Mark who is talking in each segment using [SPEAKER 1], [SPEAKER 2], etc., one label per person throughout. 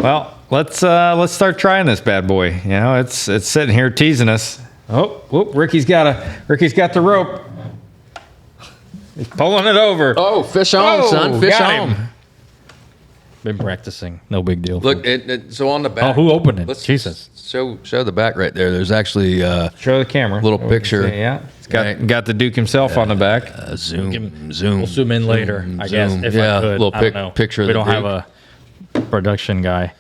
[SPEAKER 1] Well, let's start trying this bad boy. You know, it's sitting here teasing us. Oh, whoop, Ricky's got the rope. He's pulling it over.
[SPEAKER 2] Oh, fish on, son. Fish
[SPEAKER 1] got
[SPEAKER 2] on.
[SPEAKER 1] him.
[SPEAKER 3] Been practicing. No big deal.
[SPEAKER 2] Look, so on the back.
[SPEAKER 3] Oh, who opened it?
[SPEAKER 2] Let's
[SPEAKER 3] Jesus.
[SPEAKER 2] Show the back right there. There's actually
[SPEAKER 1] Show the camera.
[SPEAKER 2] little picture.
[SPEAKER 1] Yeah, it's got the Duke himself on the back.
[SPEAKER 2] zoom.
[SPEAKER 3] We'll zoom in later, I guess, if
[SPEAKER 2] Yeah,
[SPEAKER 3] I could.
[SPEAKER 2] little
[SPEAKER 3] I don't know.
[SPEAKER 2] picture of
[SPEAKER 3] We
[SPEAKER 2] the
[SPEAKER 3] don't have
[SPEAKER 2] Duke.
[SPEAKER 3] a production guy.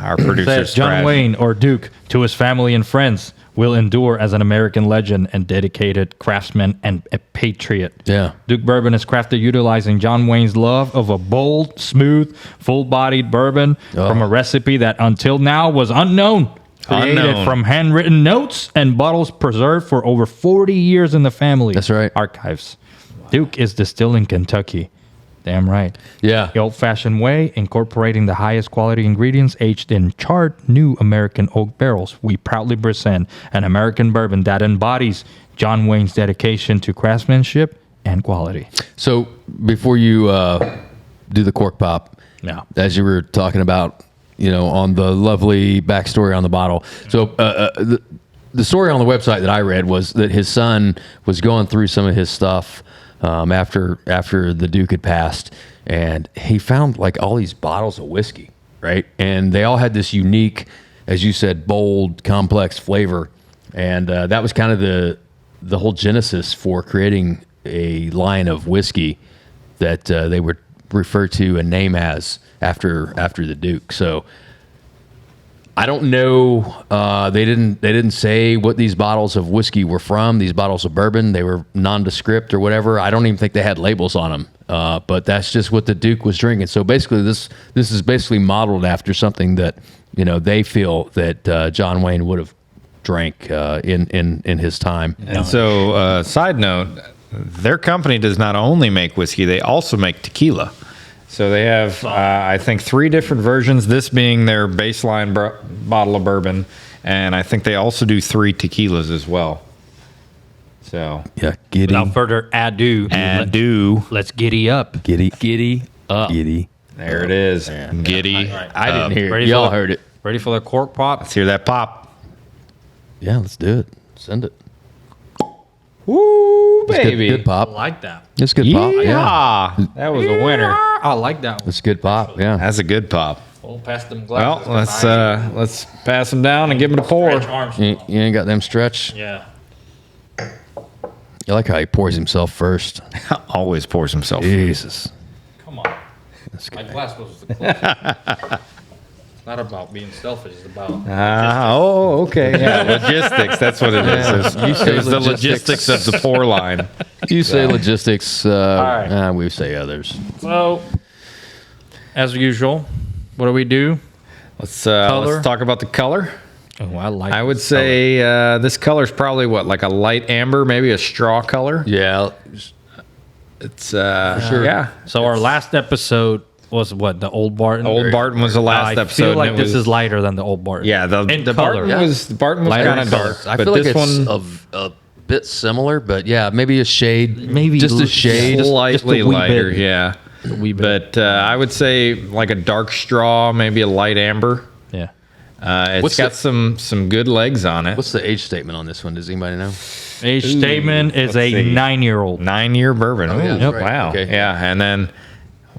[SPEAKER 1] Our producer's
[SPEAKER 3] Says John
[SPEAKER 1] trash.
[SPEAKER 3] Wayne, or Duke, to his family and friends, will endure as an American legend and dedicated craftsman and a patriot.
[SPEAKER 2] Yeah.
[SPEAKER 3] Duke Bourbon is crafted utilizing John Wayne's love of a bold, smooth, full-bodied bourbon from a recipe that until now was unknown. Created
[SPEAKER 1] Unknown.
[SPEAKER 3] from handwritten notes and bottles preserved for over 40 years in the family
[SPEAKER 2] That's right.
[SPEAKER 3] archives. Duke is distilled in Kentucky. Damn right.
[SPEAKER 2] Yeah.
[SPEAKER 3] The old-fashioned way, incorporating the highest quality ingredients aged in charred new American oak barrels, we proudly present an American bourbon that embodies John Wayne's dedication to craftsmanship and quality.
[SPEAKER 2] So before you do the cork pop,
[SPEAKER 3] Yeah.
[SPEAKER 2] as you were talking about, on the lovely backstory on the bottle. So the story on the website that I read was that his son was going through some of his stuff after the Duke had passed, and he found like all these bottles of whiskey, right? And they all had this unique, as you said, bold, complex flavor, and that was kind of the whole genesis for creating a line of whiskey that they would refer to and name as after the Duke. So I don't know. They didn't say what these bottles of whiskey were from. These bottles of bourbon, they were nondescript or whatever. I don't even think they had labels on them. But that's just what the Duke was drinking. So basically, this is basically modeled after something that they feel that John Wayne would have drank in his time.
[SPEAKER 1] And so, side note, their company does not only make whiskey; they also make tequila. So they have, I think, 3 different versions, this being their baseline bottle of bourbon. And I think they also do 3 tequilas as well. So,
[SPEAKER 2] Yeah, giddy,
[SPEAKER 3] Without further ado, let's giddy up.
[SPEAKER 2] giddy up, giddy.
[SPEAKER 1] There it is. Giddy.
[SPEAKER 2] I didn't hear
[SPEAKER 3] Ready
[SPEAKER 2] it.
[SPEAKER 3] for
[SPEAKER 2] Y'all
[SPEAKER 3] the-
[SPEAKER 2] heard it.
[SPEAKER 3] Ready for the cork pop?
[SPEAKER 1] Let's hear that pop.
[SPEAKER 2] Yeah, let's do it. Send it.
[SPEAKER 1] Woo,
[SPEAKER 2] It's
[SPEAKER 1] baby.
[SPEAKER 2] Good pop.
[SPEAKER 3] I like that.
[SPEAKER 2] It's good pop. Yeah,
[SPEAKER 1] That was a winner.
[SPEAKER 3] I like that one.
[SPEAKER 2] it's good pop. Yeah.
[SPEAKER 1] That's a good pop.
[SPEAKER 3] We'll pass them
[SPEAKER 1] Well,
[SPEAKER 3] glasses.
[SPEAKER 1] let's pass them down and give them a pour.
[SPEAKER 3] Stretch arms.
[SPEAKER 2] You ain't got them stretch.
[SPEAKER 3] Yeah.
[SPEAKER 2] I like how he pours himself first.
[SPEAKER 1] Always pours himself.
[SPEAKER 2] Jesus.
[SPEAKER 3] Come on. My glass was the closest. It's not about being selfish. It's about
[SPEAKER 1] Okay. Yeah, logistics. That's what it is.
[SPEAKER 2] You say
[SPEAKER 1] It's the logistics of the pour line.
[SPEAKER 2] You say logistics.
[SPEAKER 3] right.
[SPEAKER 2] We say others.
[SPEAKER 3] So, as usual, what do we do?
[SPEAKER 1] Let's
[SPEAKER 3] Color?
[SPEAKER 1] talk about the color.
[SPEAKER 3] Oh, I like.
[SPEAKER 1] I would say this color is probably like a light amber, maybe a straw color.
[SPEAKER 2] Yeah.
[SPEAKER 1] It's sure. Yeah.
[SPEAKER 3] So our last episode was what, the Old Barton.
[SPEAKER 1] Old Barton was the last
[SPEAKER 3] I
[SPEAKER 1] episode.
[SPEAKER 3] feel like
[SPEAKER 1] and it
[SPEAKER 3] this
[SPEAKER 1] was-
[SPEAKER 3] is lighter than the Old Barton.
[SPEAKER 1] Yeah, the
[SPEAKER 3] color.
[SPEAKER 1] Barton
[SPEAKER 3] Yeah.
[SPEAKER 1] was
[SPEAKER 3] Lighter
[SPEAKER 1] kind of
[SPEAKER 3] color.
[SPEAKER 1] dark.
[SPEAKER 2] I
[SPEAKER 1] but
[SPEAKER 2] feel like
[SPEAKER 1] this
[SPEAKER 2] it's
[SPEAKER 1] one
[SPEAKER 2] a bit similar, but yeah, maybe a shade.
[SPEAKER 3] Maybe
[SPEAKER 2] just a shade.
[SPEAKER 1] slightly
[SPEAKER 3] just a wee
[SPEAKER 1] lighter.
[SPEAKER 3] bit.
[SPEAKER 1] Yeah.
[SPEAKER 3] A wee bit.
[SPEAKER 1] But I would say like a dark straw, maybe a light amber.
[SPEAKER 3] Yeah.
[SPEAKER 1] It's
[SPEAKER 2] What's
[SPEAKER 1] got
[SPEAKER 2] the-
[SPEAKER 1] some good legs on it.
[SPEAKER 2] What's the age statement on this one? Does anybody know?
[SPEAKER 3] Age statement is
[SPEAKER 1] let's
[SPEAKER 3] a
[SPEAKER 1] see.
[SPEAKER 3] 9-year-old.
[SPEAKER 1] 9-year bourbon.
[SPEAKER 2] Oh, yeah,
[SPEAKER 1] Ooh,
[SPEAKER 2] that's right.
[SPEAKER 1] Wow.
[SPEAKER 2] Okay.
[SPEAKER 1] Yeah. And then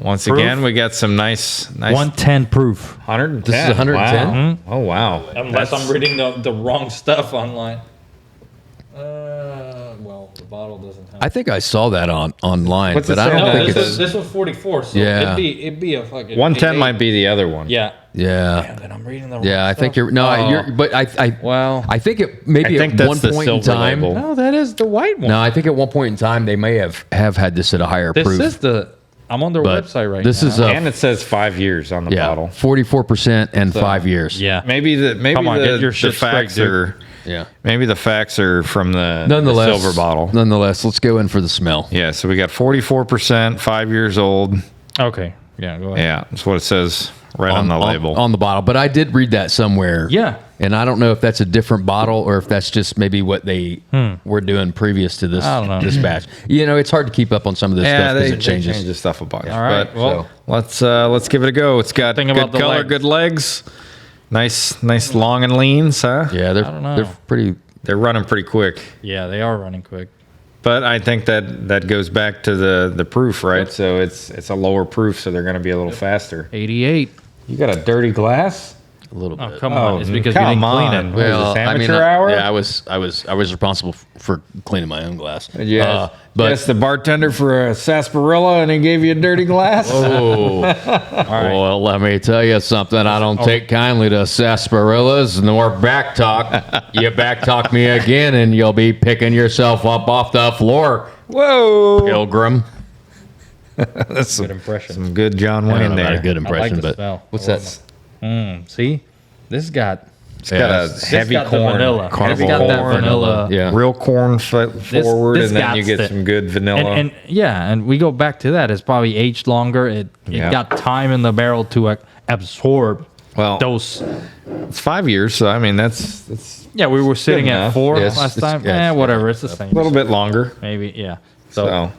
[SPEAKER 1] once
[SPEAKER 3] Proof?
[SPEAKER 1] again, we got some nice
[SPEAKER 3] 110 proof.
[SPEAKER 1] 110.
[SPEAKER 2] This is 110?
[SPEAKER 1] Wow. Oh, wow.
[SPEAKER 3] Unless I'm reading the wrong stuff online. Well, the bottle doesn't have.
[SPEAKER 2] I think I saw that online,
[SPEAKER 1] What's
[SPEAKER 2] but
[SPEAKER 1] it
[SPEAKER 2] I
[SPEAKER 1] say
[SPEAKER 2] don't
[SPEAKER 1] on
[SPEAKER 2] think
[SPEAKER 1] that?
[SPEAKER 2] it's.
[SPEAKER 3] this was 44. So
[SPEAKER 2] Yeah.
[SPEAKER 3] it'd be a fucking
[SPEAKER 1] 110
[SPEAKER 3] 88.
[SPEAKER 1] might be the other one.
[SPEAKER 3] Yeah.
[SPEAKER 2] Yeah.
[SPEAKER 3] Damn, then I'm reading the wrong
[SPEAKER 2] Yeah, I think
[SPEAKER 3] stuff.
[SPEAKER 2] you're. No,
[SPEAKER 1] Oh.
[SPEAKER 2] you're. But I.
[SPEAKER 1] Well,
[SPEAKER 2] I think it maybe
[SPEAKER 1] I think
[SPEAKER 2] at
[SPEAKER 1] that's
[SPEAKER 2] one
[SPEAKER 1] the
[SPEAKER 2] point in
[SPEAKER 1] silver
[SPEAKER 2] time.
[SPEAKER 1] label.
[SPEAKER 3] No, that is the white one.
[SPEAKER 2] No, I think at one point in time they may have had this at a higher
[SPEAKER 3] this
[SPEAKER 2] proof.
[SPEAKER 3] is the. I'm on their
[SPEAKER 2] but
[SPEAKER 3] website right
[SPEAKER 2] this
[SPEAKER 3] now.
[SPEAKER 2] is
[SPEAKER 1] and it says 5 years on the
[SPEAKER 2] yeah,
[SPEAKER 1] bottle.
[SPEAKER 2] 44% and 5 years.
[SPEAKER 3] yeah.
[SPEAKER 1] Maybe
[SPEAKER 3] Come on, get your
[SPEAKER 1] the
[SPEAKER 3] shit straight,
[SPEAKER 1] facts
[SPEAKER 3] dude.
[SPEAKER 1] are
[SPEAKER 2] Yeah.
[SPEAKER 1] maybe the facts are from the
[SPEAKER 2] Nonetheless,
[SPEAKER 1] silver bottle.
[SPEAKER 2] Nonetheless, let's go in for the smell.
[SPEAKER 1] Yeah, so we got 44%, 5 years old.
[SPEAKER 3] Okay. Yeah. Go ahead.
[SPEAKER 1] Yeah, that's what it says right on the label.
[SPEAKER 2] on the bottle. But I did read that somewhere.
[SPEAKER 3] Yeah.
[SPEAKER 2] And I don't know if that's a different bottle or if that's just maybe what they were doing previous to this
[SPEAKER 3] I don't know.
[SPEAKER 2] this batch. It's hard to keep up on some of this stuff because it changes.
[SPEAKER 1] Change the stuff a bunch.
[SPEAKER 3] All right,
[SPEAKER 1] But,
[SPEAKER 3] well,
[SPEAKER 1] let's give it a go. It's got
[SPEAKER 3] Think
[SPEAKER 1] good
[SPEAKER 3] about the
[SPEAKER 1] color,
[SPEAKER 3] legs.
[SPEAKER 1] good legs, nice long and leans, huh?
[SPEAKER 2] Yeah,
[SPEAKER 3] I don't know.
[SPEAKER 2] they're pretty.
[SPEAKER 1] They're running pretty quick.
[SPEAKER 3] Yeah, they are running quick.
[SPEAKER 1] But I think that goes back to the proof, right? So it's a lower proof, so they're going to be a little faster.
[SPEAKER 3] 88.
[SPEAKER 1] You got a dirty glass?
[SPEAKER 2] A little
[SPEAKER 3] Oh,
[SPEAKER 2] bit.
[SPEAKER 3] come on. It's because you
[SPEAKER 1] come
[SPEAKER 3] didn't clean
[SPEAKER 1] on.
[SPEAKER 3] it.
[SPEAKER 1] Well, amateur hour?
[SPEAKER 2] Yeah, I was responsible for cleaning my own glass.
[SPEAKER 1] Yeah.
[SPEAKER 2] but
[SPEAKER 1] Yes, the bartender for a sarsaparilla, and he gave you a dirty glass.
[SPEAKER 2] oh, well, let me tell you something. I don't take kindly to sarsaparillas nor back talk. You back talk me again, and you'll be picking yourself up off the floor,
[SPEAKER 1] Whoa!
[SPEAKER 2] pilgrim.
[SPEAKER 1] That's
[SPEAKER 3] Good impression.
[SPEAKER 1] some good John
[SPEAKER 2] I don't
[SPEAKER 1] Wayne
[SPEAKER 2] know about
[SPEAKER 1] there.
[SPEAKER 2] a good
[SPEAKER 3] I like
[SPEAKER 2] impression,
[SPEAKER 3] the
[SPEAKER 2] but
[SPEAKER 3] smell.
[SPEAKER 2] what's
[SPEAKER 3] Oh,
[SPEAKER 2] that?
[SPEAKER 3] See? This got
[SPEAKER 1] It's got a
[SPEAKER 3] this
[SPEAKER 1] heavy
[SPEAKER 3] got the
[SPEAKER 1] corn,
[SPEAKER 3] vanilla.
[SPEAKER 1] caramel
[SPEAKER 3] It's got that
[SPEAKER 1] corn,
[SPEAKER 3] vanilla.
[SPEAKER 2] Yeah.
[SPEAKER 1] real corn forward,
[SPEAKER 3] this
[SPEAKER 1] and then you
[SPEAKER 3] got
[SPEAKER 1] get
[SPEAKER 3] the-
[SPEAKER 1] some good vanilla.
[SPEAKER 3] And yeah, and we go back to that. It's probably aged longer. It
[SPEAKER 1] Yeah.
[SPEAKER 3] got time in the barrel to absorb
[SPEAKER 1] well,
[SPEAKER 3] those.
[SPEAKER 1] it's 5 years, so I mean that's
[SPEAKER 3] Yeah, we were sitting at
[SPEAKER 1] enough.
[SPEAKER 3] 4
[SPEAKER 2] Yes,
[SPEAKER 3] last
[SPEAKER 2] it's-
[SPEAKER 3] time.
[SPEAKER 2] yeah, it's-
[SPEAKER 3] Whatever. It's the same.
[SPEAKER 1] a little bit longer.
[SPEAKER 3] Maybe. Yeah. So,
[SPEAKER 1] So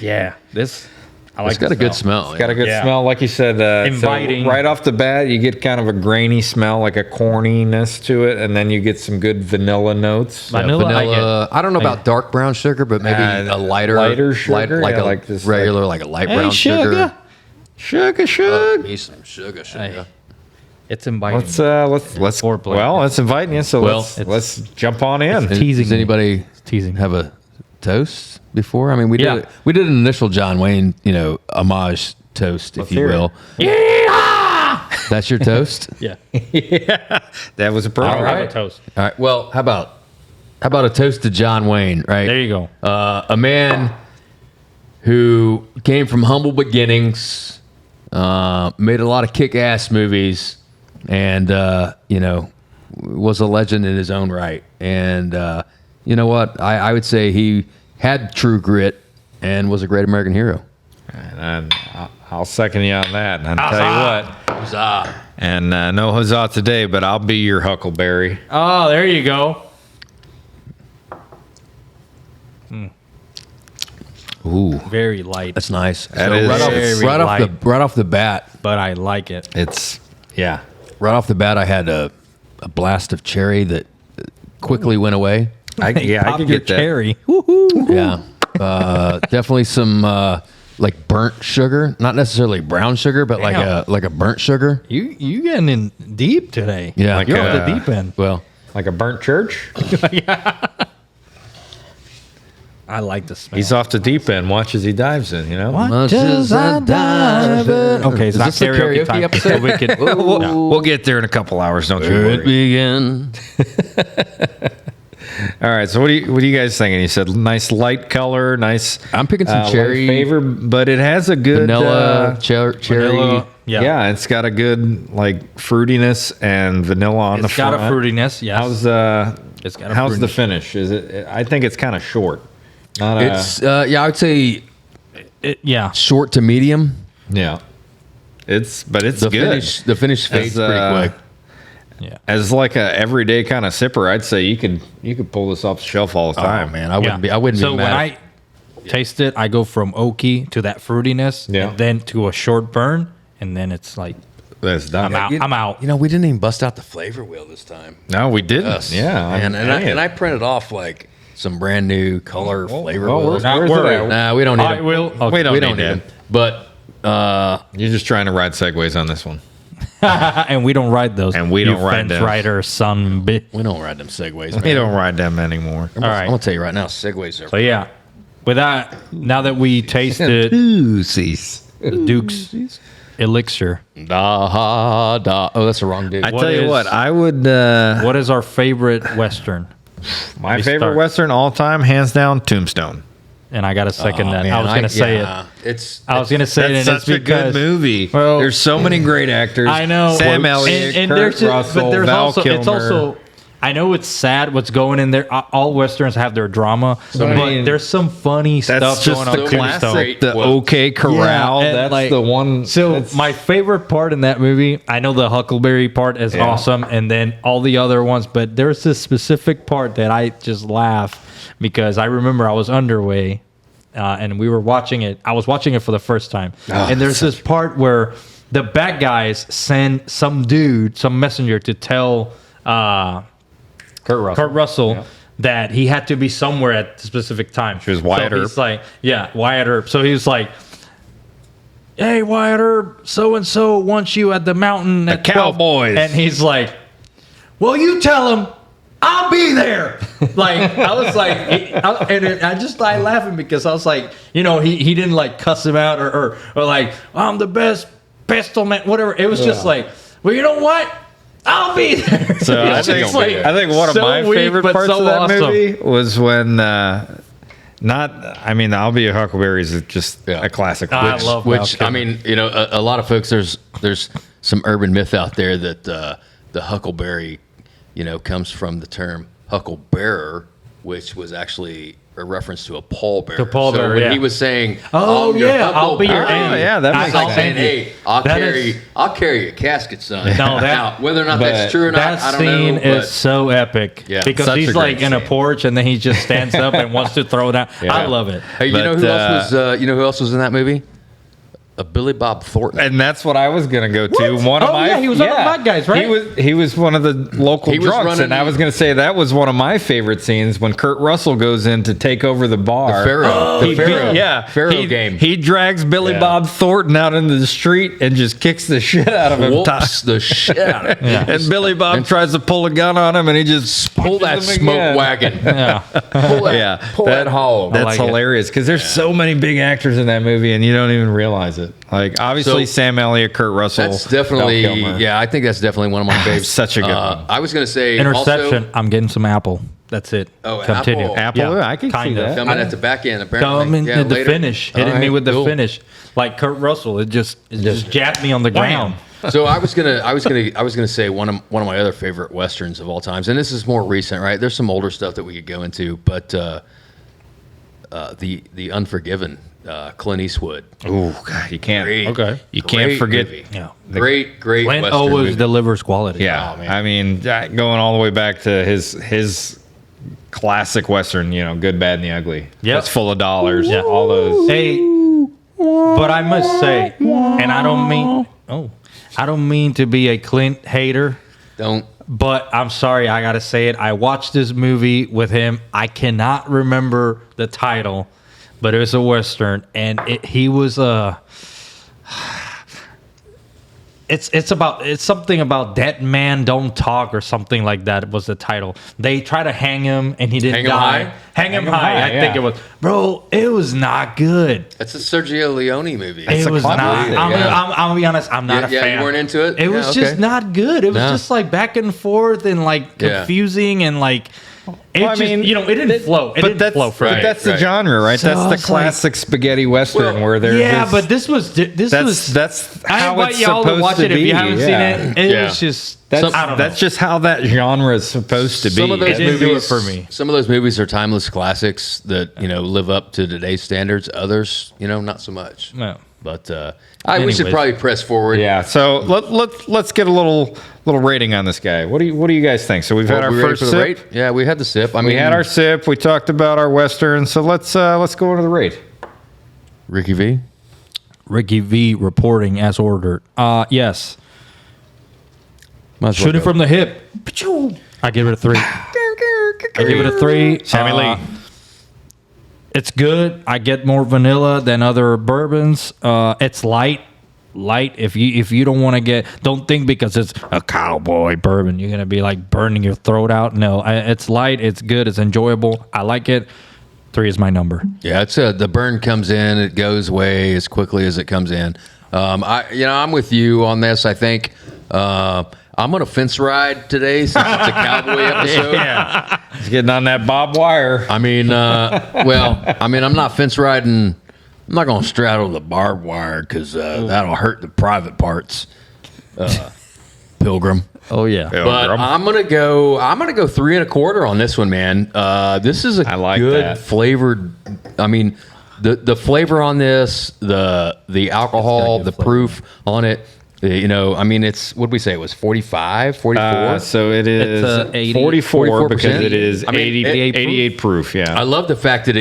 [SPEAKER 3] yeah, this I like.
[SPEAKER 2] It's got
[SPEAKER 3] the
[SPEAKER 2] a good smell.
[SPEAKER 1] got a good
[SPEAKER 3] Yeah.
[SPEAKER 1] smell, like you said. So
[SPEAKER 3] Inviting.
[SPEAKER 1] right off the bat, you get kind of a grainy smell, like a corniness to it, and then you get some good vanilla notes.
[SPEAKER 3] Vanilla,
[SPEAKER 2] Vanilla. I don't know about dark brown sugar, but maybe
[SPEAKER 1] Uh,
[SPEAKER 2] a lighter
[SPEAKER 1] sugar?
[SPEAKER 2] like
[SPEAKER 1] Yeah,
[SPEAKER 2] a
[SPEAKER 1] like this,
[SPEAKER 2] regular, like a light
[SPEAKER 3] Hey,
[SPEAKER 2] brown
[SPEAKER 3] sugar.
[SPEAKER 1] Sugar.
[SPEAKER 2] Me some sugar.
[SPEAKER 3] Hey, it's inviting.
[SPEAKER 1] Let's
[SPEAKER 3] Foreplay.
[SPEAKER 1] well, it's inviting you. So
[SPEAKER 2] Well,
[SPEAKER 1] let's jump on in.
[SPEAKER 3] teasing
[SPEAKER 2] Does
[SPEAKER 3] me.
[SPEAKER 2] anybody
[SPEAKER 3] teasing.
[SPEAKER 2] have a toast before? I mean, we
[SPEAKER 3] Yeah.
[SPEAKER 2] did an initial John Wayne, homage toast, if you
[SPEAKER 1] hear it.
[SPEAKER 2] will. That's your toast.
[SPEAKER 3] Yeah.
[SPEAKER 1] Yeah, that was
[SPEAKER 3] I'll
[SPEAKER 1] appropriate.
[SPEAKER 3] have a toast.
[SPEAKER 2] All right. Well, how about a toast to John Wayne? Right.
[SPEAKER 3] There you go.
[SPEAKER 2] A man who came from humble beginnings, made a lot of kick-ass movies, and was a legend in his own right. And you know what? I would say he had true grit and was a great American hero.
[SPEAKER 1] And I'll second you on that. And I'll tell you what.
[SPEAKER 2] Huzzah.
[SPEAKER 1] And no huzzah today, but I'll be your Huckleberry.
[SPEAKER 3] Oh, there you go.
[SPEAKER 2] Ooh,
[SPEAKER 3] Very light,
[SPEAKER 2] that's nice.
[SPEAKER 1] That is-
[SPEAKER 3] very
[SPEAKER 2] Right off the bat,
[SPEAKER 3] but I like it.
[SPEAKER 1] It's yeah.
[SPEAKER 2] right off the bat, I had a blast of cherry that quickly went away.
[SPEAKER 1] I
[SPEAKER 3] Pop
[SPEAKER 1] could
[SPEAKER 3] your
[SPEAKER 1] get that.
[SPEAKER 3] cherry. Woohoo.
[SPEAKER 2] Yeah, definitely some like burnt sugar, not necessarily brown sugar, but
[SPEAKER 3] Damn.
[SPEAKER 2] like a burnt sugar.
[SPEAKER 3] You getting in deep today.
[SPEAKER 2] Yeah,
[SPEAKER 1] Like
[SPEAKER 3] You're
[SPEAKER 1] a-
[SPEAKER 3] off the deep end.
[SPEAKER 2] well,
[SPEAKER 1] Like a burnt church.
[SPEAKER 3] I like the smell.
[SPEAKER 1] He's off the deep end. Watch as he dives in. You know.
[SPEAKER 3] Much as I dive in. Okay, it's
[SPEAKER 2] Is
[SPEAKER 3] not
[SPEAKER 2] this the
[SPEAKER 3] karaoke,
[SPEAKER 2] karaoke
[SPEAKER 3] time.
[SPEAKER 2] episode?
[SPEAKER 3] So we could,
[SPEAKER 1] We'll get there in a couple hours. Don't you
[SPEAKER 2] where it
[SPEAKER 1] worry.
[SPEAKER 2] began.
[SPEAKER 1] All right. So what do you guys thinking? You said nice light color, nice.
[SPEAKER 2] I'm picking some
[SPEAKER 1] light
[SPEAKER 2] cherry,
[SPEAKER 1] flavor, but it has a good
[SPEAKER 2] vanilla, cherry.
[SPEAKER 3] vanilla.
[SPEAKER 1] Yeah.
[SPEAKER 3] Yeah.
[SPEAKER 1] It's got a good like fruitiness and vanilla on the
[SPEAKER 3] It's got
[SPEAKER 1] front.
[SPEAKER 3] a fruitiness. Yes.
[SPEAKER 1] How's
[SPEAKER 3] It's got a
[SPEAKER 1] how's the
[SPEAKER 3] fruitiness.
[SPEAKER 1] finish? Is it? I think it's kind of short. Not
[SPEAKER 2] It's I would say
[SPEAKER 3] yeah.
[SPEAKER 2] short to medium.
[SPEAKER 1] yeah. It's good.
[SPEAKER 2] The finish fades
[SPEAKER 1] As,
[SPEAKER 2] pretty quick.
[SPEAKER 3] Yeah.
[SPEAKER 1] As like a everyday kind of sipper, I'd say you could pull this off the shelf all the time.
[SPEAKER 2] Oh man, I wouldn't be
[SPEAKER 3] So
[SPEAKER 2] mad.
[SPEAKER 3] when I taste it, I go from oaky to that fruitiness,
[SPEAKER 1] Yeah.
[SPEAKER 3] and then to a short burn, and then it's like
[SPEAKER 1] That's done.
[SPEAKER 3] I'm out.
[SPEAKER 2] we didn't even bust out the flavor wheel this time.
[SPEAKER 1] No, we didn't.
[SPEAKER 2] Yes.
[SPEAKER 1] Yeah,
[SPEAKER 2] and I printed off like some brand new color flavor wheels.
[SPEAKER 3] Not
[SPEAKER 1] where's it
[SPEAKER 3] worried.
[SPEAKER 1] at?
[SPEAKER 2] Nah, we don't need
[SPEAKER 3] I
[SPEAKER 2] them.
[SPEAKER 3] will.
[SPEAKER 1] We don't
[SPEAKER 2] We
[SPEAKER 1] need
[SPEAKER 2] don't need
[SPEAKER 1] that.
[SPEAKER 2] them. But
[SPEAKER 1] You're just trying to ride segways on this one.
[SPEAKER 3] And we don't ride those.
[SPEAKER 1] And we
[SPEAKER 3] You
[SPEAKER 1] don't ride
[SPEAKER 3] fence
[SPEAKER 1] those.
[SPEAKER 3] rider, son bitch.
[SPEAKER 2] we don't ride them segways.
[SPEAKER 1] We
[SPEAKER 2] Man.
[SPEAKER 1] don't ride them anymore.
[SPEAKER 3] All right.
[SPEAKER 2] I'm gonna tell you right now, segways are.
[SPEAKER 3] So yeah, with that, now that we tasted
[SPEAKER 1] Oopsies.
[SPEAKER 3] Duke's elixir,
[SPEAKER 2] Da da. Oh, that's the wrong dude.
[SPEAKER 1] I
[SPEAKER 3] What
[SPEAKER 1] tell you
[SPEAKER 3] is-
[SPEAKER 1] what, I would.
[SPEAKER 3] what is our favorite Western?
[SPEAKER 1] My
[SPEAKER 3] we
[SPEAKER 1] favorite
[SPEAKER 3] start?
[SPEAKER 1] Western all time, hands down, Tombstone.
[SPEAKER 3] And I got to second
[SPEAKER 2] Oh,
[SPEAKER 3] that.
[SPEAKER 2] man,
[SPEAKER 3] I was going to say
[SPEAKER 2] yeah.
[SPEAKER 3] it.
[SPEAKER 2] It's
[SPEAKER 3] I was going to say it,
[SPEAKER 1] That's
[SPEAKER 3] and it's
[SPEAKER 1] such a
[SPEAKER 3] because
[SPEAKER 1] good movie.
[SPEAKER 3] Well,
[SPEAKER 1] There's so many great actors.
[SPEAKER 3] I know
[SPEAKER 1] Sam
[SPEAKER 3] Quotes.
[SPEAKER 1] Elliott,
[SPEAKER 3] and
[SPEAKER 1] Kurt
[SPEAKER 3] there's
[SPEAKER 1] Russell,
[SPEAKER 3] but there's
[SPEAKER 1] Val
[SPEAKER 3] also
[SPEAKER 1] Kilmer.
[SPEAKER 3] it's also I know it's sad what's going in there. All westerns have their drama, but there's some funny
[SPEAKER 1] That's
[SPEAKER 3] stuff
[SPEAKER 1] just
[SPEAKER 3] going on.
[SPEAKER 1] the
[SPEAKER 3] too,
[SPEAKER 1] classic,
[SPEAKER 3] so-
[SPEAKER 1] the OK Corral.
[SPEAKER 3] Yeah, and,
[SPEAKER 1] that's
[SPEAKER 3] like,
[SPEAKER 1] the one.
[SPEAKER 3] So my favorite part in that movie, I know the Huckleberry part is awesome, and then all the other ones, but there's this specific part that I just laugh because I remember I was underway, and we were watching it. I was watching it for the first time, and there's this part where the bad guys send some messenger to tell Kurt Russell that he had to be somewhere at a specific time.
[SPEAKER 1] Which was Wyatt
[SPEAKER 3] so
[SPEAKER 1] Earp.
[SPEAKER 3] He's like, Wyatt Earp. So he was like, hey, Wyatt Earp, so-and-so wants you at the mountain at 12.
[SPEAKER 1] Cowboys.
[SPEAKER 3] And he's like, well, you tell him I'll be there. Like, I was like, I laughing because I was like, he didn't like cuss him out or like, I'm the best pistol man, whatever. It was just like, well, you know what? I'll be there.
[SPEAKER 1] So I think one of my favorite parts of that movie was when I'll Be a Huckleberry is just a classic.
[SPEAKER 3] I love
[SPEAKER 2] which I mean, a lot of folks there's some urban myth out there that the Huckleberry, comes from the term hucklebearer, which was actually a reference to a pallbearer.
[SPEAKER 3] The pallbearer,
[SPEAKER 2] so when he was saying,
[SPEAKER 3] I'll be your
[SPEAKER 2] hucklebearer,"
[SPEAKER 3] end.
[SPEAKER 1] yeah, that makes
[SPEAKER 2] I'll
[SPEAKER 1] sense.
[SPEAKER 2] saying, hey, I'll carry a casket, son. Now, whether or not that's true or not, I
[SPEAKER 3] that
[SPEAKER 2] don't know.
[SPEAKER 3] scene is so epic.
[SPEAKER 2] Yeah.
[SPEAKER 3] Because
[SPEAKER 1] Such
[SPEAKER 3] he's
[SPEAKER 1] a great
[SPEAKER 3] like in a
[SPEAKER 1] scene.
[SPEAKER 3] porch and then he just stands up and wants to throw it out. I love it.
[SPEAKER 2] Hey, you know
[SPEAKER 1] But,
[SPEAKER 2] who else was? You know who else was in that movie? A Billy Bob Thornton.
[SPEAKER 1] And that's what I was gonna go to.
[SPEAKER 3] What?
[SPEAKER 1] One of
[SPEAKER 3] Oh,
[SPEAKER 1] my
[SPEAKER 3] he was one of the bad guys, right?
[SPEAKER 1] He was one of the local
[SPEAKER 2] He was
[SPEAKER 1] drunks,
[SPEAKER 2] running-
[SPEAKER 1] and I was gonna say that was one of my favorite scenes when Kurt Russell goes in to take over the bar.
[SPEAKER 2] Pharaoh.
[SPEAKER 1] He-
[SPEAKER 2] The Pharaoh.
[SPEAKER 1] yeah,
[SPEAKER 2] Pharaoh
[SPEAKER 1] he,
[SPEAKER 2] game.
[SPEAKER 1] He drags Billy
[SPEAKER 2] Yeah.
[SPEAKER 1] Bob Thornton out into the street and just kicks the shit out of him.
[SPEAKER 2] Whoops the shit out of him.
[SPEAKER 1] And Billy Bob tries to pull a gun on him, and he just
[SPEAKER 2] Pull that
[SPEAKER 1] punches him
[SPEAKER 2] smoke
[SPEAKER 1] again.
[SPEAKER 2] wagon.
[SPEAKER 3] Yeah.
[SPEAKER 2] Pull that hog.
[SPEAKER 1] That's
[SPEAKER 3] like it.
[SPEAKER 1] hilarious because there's so many big actors in that movie, and you don't even realize it. Like obviously
[SPEAKER 2] So-
[SPEAKER 1] Sam Elliott, Kurt Russell.
[SPEAKER 2] That's definitely,
[SPEAKER 1] Val Kilmer.
[SPEAKER 2] yeah, I think that's definitely one of my faves.
[SPEAKER 1] Such a good one.
[SPEAKER 2] I was going to say
[SPEAKER 3] Interception.
[SPEAKER 2] also,
[SPEAKER 3] I'm getting some apple. That's it.
[SPEAKER 2] Oh,
[SPEAKER 3] Continue.
[SPEAKER 2] apple?
[SPEAKER 1] Apple, I can see
[SPEAKER 3] kind of.
[SPEAKER 1] that.
[SPEAKER 2] coming at the back end, apparently.
[SPEAKER 3] Coming
[SPEAKER 2] Yeah,
[SPEAKER 3] at the
[SPEAKER 2] later.
[SPEAKER 3] finish.
[SPEAKER 2] All
[SPEAKER 3] Hitting me
[SPEAKER 2] right,
[SPEAKER 3] with the
[SPEAKER 2] cool.
[SPEAKER 3] finish. Like Kurt Russell. It just jabbed me on the ground.
[SPEAKER 2] So I was gonna say one of my other favorite westerns of all times, and this is more recent, right? There's some older stuff that we could go into, but the Unforgiven, Clint Eastwood.
[SPEAKER 1] Oh God, you can't.
[SPEAKER 2] Great.
[SPEAKER 3] Okay.
[SPEAKER 1] You can't
[SPEAKER 2] Great
[SPEAKER 1] forget.
[SPEAKER 2] movie.
[SPEAKER 3] Yeah.
[SPEAKER 2] Great
[SPEAKER 3] Clint
[SPEAKER 2] western
[SPEAKER 3] always
[SPEAKER 2] movie.
[SPEAKER 3] delivers quality.
[SPEAKER 1] Yeah,
[SPEAKER 2] Oh, man.
[SPEAKER 1] I mean, going all the way back to his classic western, Good, Bad, and the Ugly.
[SPEAKER 3] Yep.
[SPEAKER 1] It's full of dollars.
[SPEAKER 3] Yeah.
[SPEAKER 1] All those.
[SPEAKER 3] Hey, but I must say, and I don't mean to be a Clint hater,
[SPEAKER 2] Don't.
[SPEAKER 3] but I'm sorry, I gotta say it. I watched this movie with him. I cannot remember the title, but it was a western, and he was a. It's something about Dead Man Don't Talk or something like that was the title. They try to hang him and he didn't
[SPEAKER 2] Hang him
[SPEAKER 3] die.
[SPEAKER 2] high?
[SPEAKER 3] Hang him high. I think
[SPEAKER 1] yeah.
[SPEAKER 3] it was. Bro, it was not good.
[SPEAKER 2] That's a Sergio Leone movie.
[SPEAKER 3] It was
[SPEAKER 1] classic.
[SPEAKER 3] not.
[SPEAKER 2] Yeah.
[SPEAKER 3] I'm gonna be honest. I'm not a
[SPEAKER 2] Yeah,
[SPEAKER 3] fan.
[SPEAKER 2] you weren't into it?
[SPEAKER 3] It was
[SPEAKER 2] Yeah,
[SPEAKER 3] just
[SPEAKER 2] okay.
[SPEAKER 3] not good. It was
[SPEAKER 2] No.
[SPEAKER 3] just like back and forth and like
[SPEAKER 2] Yeah.
[SPEAKER 3] confusing and like it
[SPEAKER 1] Well, I
[SPEAKER 3] just
[SPEAKER 1] mean,
[SPEAKER 3] it didn't flow. It didn't flow for
[SPEAKER 1] but
[SPEAKER 3] me.
[SPEAKER 1] that's the
[SPEAKER 2] right.
[SPEAKER 1] genre, right?
[SPEAKER 3] So
[SPEAKER 1] that's the
[SPEAKER 3] it's like-
[SPEAKER 1] classic spaghetti western
[SPEAKER 2] Well,
[SPEAKER 1] where they're
[SPEAKER 3] Yeah,
[SPEAKER 1] just-
[SPEAKER 3] but this was
[SPEAKER 1] that's
[SPEAKER 3] I
[SPEAKER 1] how
[SPEAKER 3] invite
[SPEAKER 1] it's
[SPEAKER 3] y'all
[SPEAKER 1] supposed
[SPEAKER 3] to watch
[SPEAKER 1] to
[SPEAKER 3] it if
[SPEAKER 1] be.
[SPEAKER 3] you haven't seen it. It
[SPEAKER 2] Yeah.
[SPEAKER 3] was just
[SPEAKER 1] That's,
[SPEAKER 3] I don't
[SPEAKER 1] that's
[SPEAKER 3] know.
[SPEAKER 1] just how that genre is supposed to be.
[SPEAKER 2] Some of those
[SPEAKER 3] It didn't do it
[SPEAKER 2] movies
[SPEAKER 3] for me.
[SPEAKER 2] Some of those movies are timeless classics that live up to today's standards. Others, not so much.
[SPEAKER 3] No.
[SPEAKER 2] But we should
[SPEAKER 3] Anyways.
[SPEAKER 2] probably press forward.
[SPEAKER 1] Yeah, so let's get a little rating on this guy. What do you guys think? So we've had our
[SPEAKER 2] we ready
[SPEAKER 1] first
[SPEAKER 2] for the
[SPEAKER 1] sip.
[SPEAKER 2] rate? Yeah, we had the sip. I mean,
[SPEAKER 1] We had our sip. We talked about our western. So let's go into the rate.
[SPEAKER 2] Ricky V.
[SPEAKER 3] Ricky V reporting as ordered. Yes.
[SPEAKER 2] Might as well
[SPEAKER 3] Shooting
[SPEAKER 2] go.
[SPEAKER 3] from the hip. I give it a 3. I give it a 3.
[SPEAKER 1] Sammy Lee.
[SPEAKER 3] It's good. I get more vanilla than other bourbons. It's light. If you don't think because it's a cowboy bourbon you're gonna be like burning your throat out. No, it's light. It's good. It's enjoyable. I like it. 3 is my number.
[SPEAKER 2] Yeah, it's the burn comes in, it goes away as quickly as it comes in. I'm with you on this. I think I'm gonna fence ride today since it's a cowboy episode.
[SPEAKER 1] Yeah, he's getting on that barbed wire.
[SPEAKER 2] I mean, I'm not fence riding. I'm not gonna straddle the barbed wire because that'll hurt the private parts. But Pilgrim.
[SPEAKER 3] Oh yeah.
[SPEAKER 2] But I'm gonna go 3 1/4 on this one, man. This is a
[SPEAKER 1] I like
[SPEAKER 2] good
[SPEAKER 1] that.
[SPEAKER 2] flavored. I mean, the flavor on this, the alcohol, the proof on it. You know, I mean, it's what we say it was 45, 44.
[SPEAKER 1] So it is
[SPEAKER 3] It's, 80,
[SPEAKER 1] 44 because
[SPEAKER 2] 44%.
[SPEAKER 1] it is
[SPEAKER 2] I mean,
[SPEAKER 1] 88 proof. Yeah.
[SPEAKER 2] I love the fact that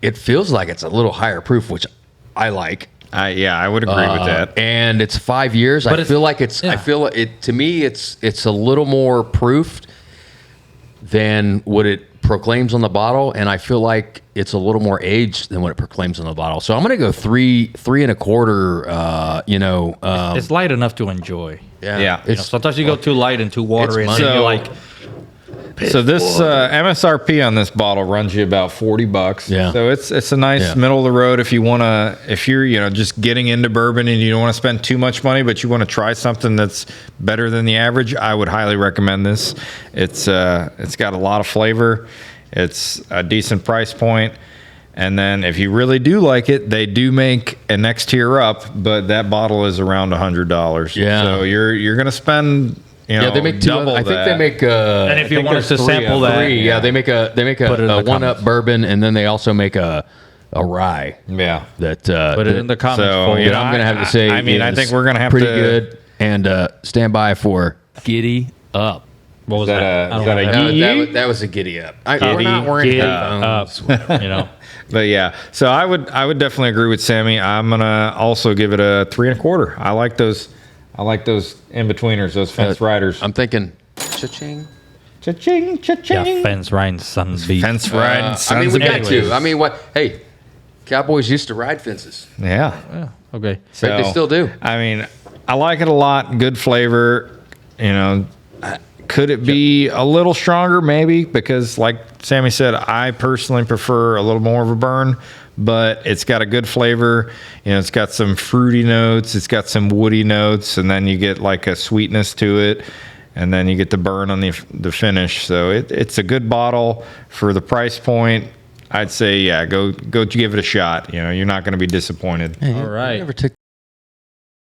[SPEAKER 2] it feels like it's a little higher proof, which I like.
[SPEAKER 1] I would agree with that.
[SPEAKER 2] And it's 5 years. I
[SPEAKER 3] it's-
[SPEAKER 2] feel like it's. I
[SPEAKER 3] yeah.
[SPEAKER 2] feel it to me. It's a little more proofed than what it proclaims on the bottle, and I feel like it's a little more aged than what it proclaims on the bottle. So I'm going to go 3 1/4.
[SPEAKER 3] It's light enough to enjoy.
[SPEAKER 1] Yeah.
[SPEAKER 3] You know,
[SPEAKER 2] It's
[SPEAKER 3] sometimes you go too light and too watery, and
[SPEAKER 2] money.
[SPEAKER 3] then you're like,
[SPEAKER 1] So this MSRP on this bottle runs you about $40.
[SPEAKER 2] Yeah.
[SPEAKER 1] So it's a nice
[SPEAKER 2] Yeah.
[SPEAKER 1] middle of the road if you're just getting into bourbon and you don't want to spend too much money, but you want to try something that's better than the average. I would highly recommend this. It's got a lot of flavor. It's a decent price point. And then if you really do like it, they do make a next tier up, but that bottle is around $100.
[SPEAKER 2] Yeah.
[SPEAKER 1] So you're going to spend,
[SPEAKER 2] Yeah, they make two.
[SPEAKER 1] double
[SPEAKER 2] I think
[SPEAKER 1] that.
[SPEAKER 2] they make.
[SPEAKER 3] and if you want us to sample that,
[SPEAKER 2] yeah, they make a
[SPEAKER 3] Put it in the
[SPEAKER 2] 1-up
[SPEAKER 3] comments.
[SPEAKER 2] bourbon, and then they also make a rye
[SPEAKER 1] Yeah.
[SPEAKER 2] that.
[SPEAKER 3] put it in the comments.
[SPEAKER 1] So,
[SPEAKER 3] for
[SPEAKER 1] you
[SPEAKER 2] that
[SPEAKER 1] know,
[SPEAKER 2] I'm going to have to say.
[SPEAKER 1] I mean, I
[SPEAKER 2] is
[SPEAKER 1] think we're gonna have
[SPEAKER 2] pretty
[SPEAKER 1] to-
[SPEAKER 2] good and stand by for Giddy Up.
[SPEAKER 3] What was
[SPEAKER 1] Is that
[SPEAKER 3] that?
[SPEAKER 1] a-
[SPEAKER 3] I
[SPEAKER 1] is
[SPEAKER 3] don't
[SPEAKER 1] that a
[SPEAKER 3] know.
[SPEAKER 1] yee?
[SPEAKER 2] That was a Giddy Up. We're not wearing
[SPEAKER 3] Giddy
[SPEAKER 2] headphones.
[SPEAKER 3] up, you know.
[SPEAKER 1] But yeah, so I would definitely agree with Sammy. I'm gonna also give it a 3 1/4. I like those in betweeners, those fence riders.
[SPEAKER 2] I'm thinking, cha-ching.
[SPEAKER 1] Cha-ching, cha-ching.
[SPEAKER 3] Yeah, fence riding son beef.
[SPEAKER 1] Fence riding.
[SPEAKER 2] I mean,
[SPEAKER 1] sons
[SPEAKER 2] we
[SPEAKER 1] of
[SPEAKER 2] got
[SPEAKER 1] bitches.
[SPEAKER 2] to. I mean, what? Hey, Cowboys used to ride fences.
[SPEAKER 1] Yeah.
[SPEAKER 3] Yeah, okay.
[SPEAKER 2] Right, they still do.
[SPEAKER 1] I mean, I like it a lot. Good flavor. You know, could it be a little stronger? Maybe, because like Sammy said, I personally prefer a little more of a burn, but it's got a good flavor. You know, it's got some fruity notes. It's got some woody notes, and then you get like a sweetness to it. And then you get the burn on the finish. So it's a good bottle for the price point. I'd say, yeah, go give it a shot. You know, you're not going to be disappointed.
[SPEAKER 3] All right.
[SPEAKER 2] Never took